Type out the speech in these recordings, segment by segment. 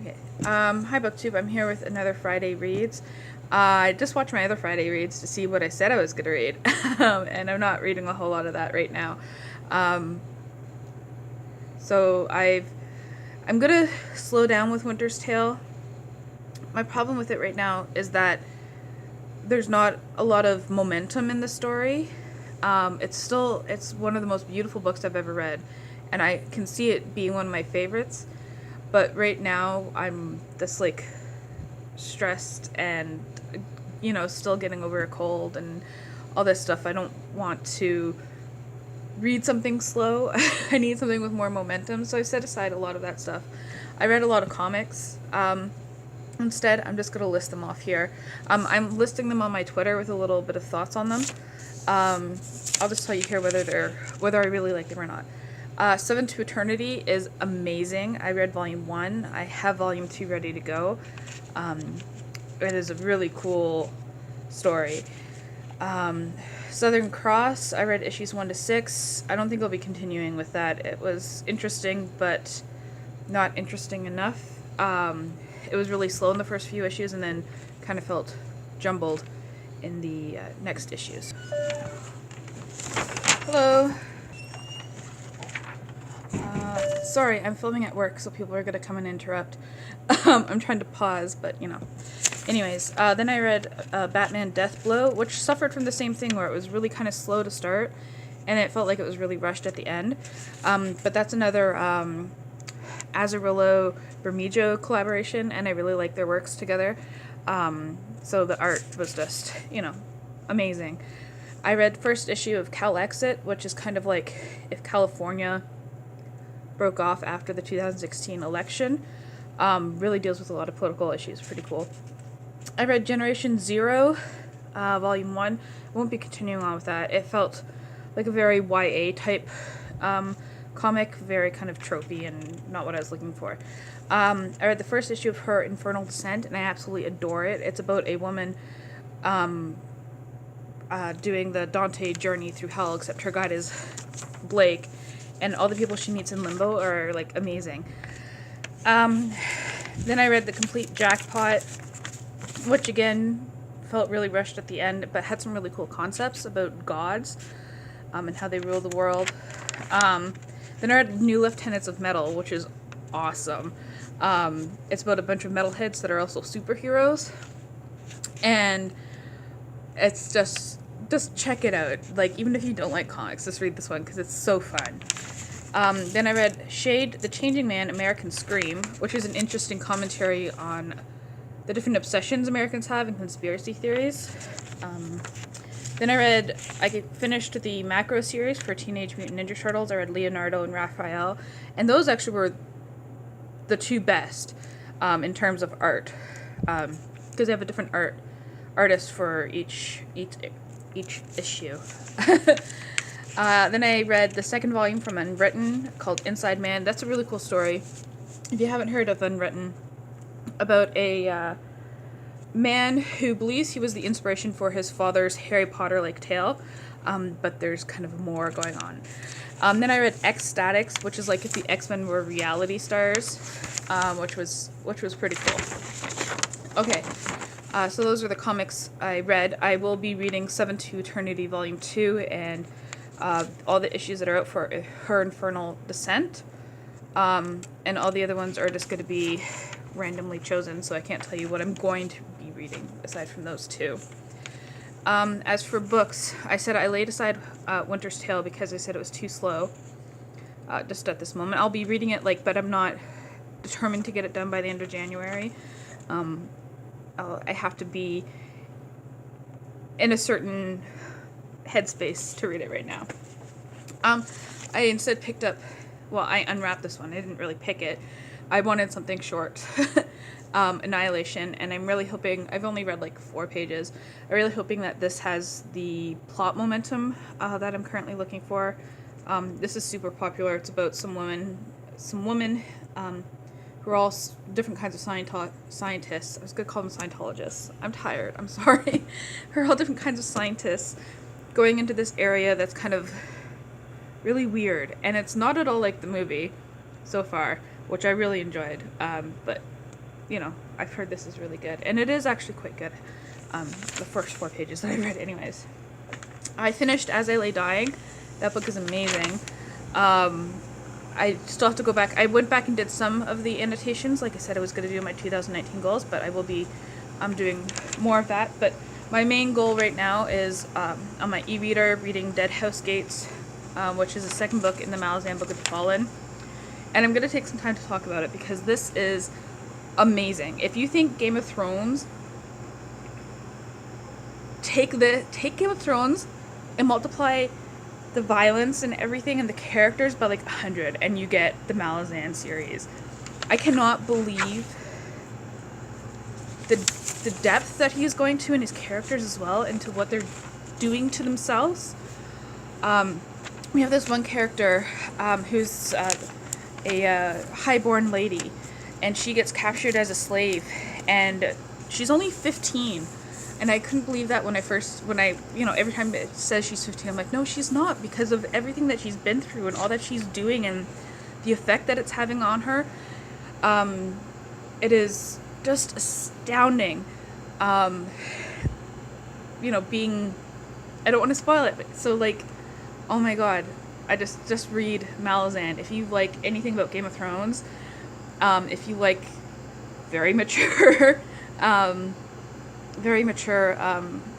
Okay. Hi BookTube. I'm here with another Friday Reads. I just watched my other Friday Reads to see what I said I was gonna read, and I'm not reading a whole lot of that right now. Um, so I'm gonna slow down with Winter's Tale. My problem with it right now is that there's not a lot of momentum in the story. It's one of the most beautiful books I've ever read, and I can see it being one of my favorites. But right now, I'm just like stressed and, still getting over a cold and all this stuff. I don't want to read something slow. I need something with more momentum, so I set aside a lot of that stuff. I read a lot of comics. Instead, I'm just going to list them off here. I'm listing them on my Twitter with a little bit of thoughts on them. I'll just tell you here whether I really like them or not. Seven to Eternity is amazing. I read Volume 1. I have Volume 2 ready to go. It is a really cool story. Southern Cross, I read issues 1 to 6. I don't think I'll be continuing with that. It was interesting, but not interesting enough. It was really slow in the first few issues and then kind of felt jumbled in the next issues. Hello. Sorry, I'm filming at work, so people are going to come and interrupt. I'm trying to pause, but Anyways, then I read Batman Deathblow, which suffered from the same thing where it was really kind of slow to start, and it felt like it was really rushed at the end. But that's another Azzarello Bermejo collaboration, and I really like their works together. So the art was just, amazing. I read first issue of Cal Exit, which is kind of like if California broke off after the 2016 election. Really deals with a lot of political issues. Pretty cool. I read Generation Zero, Volume 1. I won't be continuing on with that. It felt like a very YA type comic, very kind of tropey and not what I was looking for. I read the first issue of Her Infernal Descent, and I absolutely adore it. It's about a woman doing the Dante journey through hell, except her guide is Blake, and all the people she meets in Limbo are, like, amazing. Then I read The Complete Jackpot, which, again, felt really rushed at the end, but had some really cool concepts about gods and how they rule the world. Then I read New Lieutenants of Metal, which is awesome. It's about a bunch of metalheads that are also superheroes, and it's just check it out. Like, even if you don't like comics, just read this one because it's so fun. Then I read Shade, The Changing Man, American Scream, which is an interesting commentary on the different obsessions Americans have and conspiracy theories. Then I finished the Macro series for Teenage Mutant Ninja Turtles. I read Leonardo and Raphael, and those actually were the two best in terms of art, because they have a different artist for each issue. Then I read the second volume from Unwritten called Inside Man. That's a really cool story. If you haven't heard of Unwritten, about a man who believes he was the inspiration for his father's Harry Potter-like tale, but there's kind of more going on. Then I read X-Statix, which is like if the X-Men were reality stars, which was pretty cool. Okay, so those are the comics I read. I will be reading Seven to Eternity Volume 2 and all the issues that are out for Her Infernal Descent. And all the other ones are just going to be randomly chosen, so I can't tell you what I'm going to be reading aside from those two. As for books, I said I laid aside Winter's Tale because I said it was too slow just at this moment. I'll be reading it, but I'm not determined to get it done by the end of January. I have to be in a certain headspace to read it right now. I instead picked up, I unwrapped this one. I didn't really pick it. I wanted something short. Annihilation, and I'm really hoping, I've only read 4 pages. I'm really hoping that this has the plot momentum that I'm currently looking for. This is super popular. It's about some women who are all different kinds of scientists. I was going to call them Scientologists. I'm tired. I'm sorry. Who are all different kinds of scientists going into this area that's kind of really weird. And it's not at all like the movie so far, which I really enjoyed. But I've heard this is really good, and it is actually quite good. The first 4 pages that I read, anyways. I finished As I Lay Dying. That book is amazing. I still have to go back. I went back and did some of the annotations. Like I said, I was going to do my 2019 goals, but I will be doing more of that. But my main goal right now is on my e-reader reading Dead House Gates, which is the second book in the Malazan Book of the Fallen. And I'm going to take some time to talk about it because this is amazing. If you think Game of Thrones, take Game of Thrones and multiply the violence and everything and the characters by like 100 and you get the Malazan series. I cannot believe the depth that he's going to in his characters as well, into what they're doing to themselves. We have this one character who's a highborn lady, and she gets captured as a slave, and she's only 15. And I couldn't believe that when I every time it says she's 15, I'm like, no, she's not, because of everything that she's been through and all that she's doing and the effect that it's having on her. It is just astounding. Being, I don't want to spoil it, but so like, oh my god, I just read Malazan. If you like anything about Game of Thrones, if you like very mature,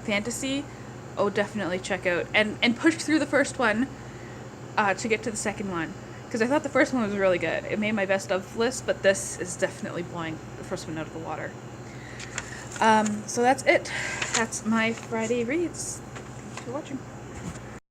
fantasy, definitely check out and push through the first one to get to the second one, because I thought the first one was really good. It made my best of list, but this is definitely blowing the first one out of the water. So that's it. That's my Friday reads. Thanks for watching.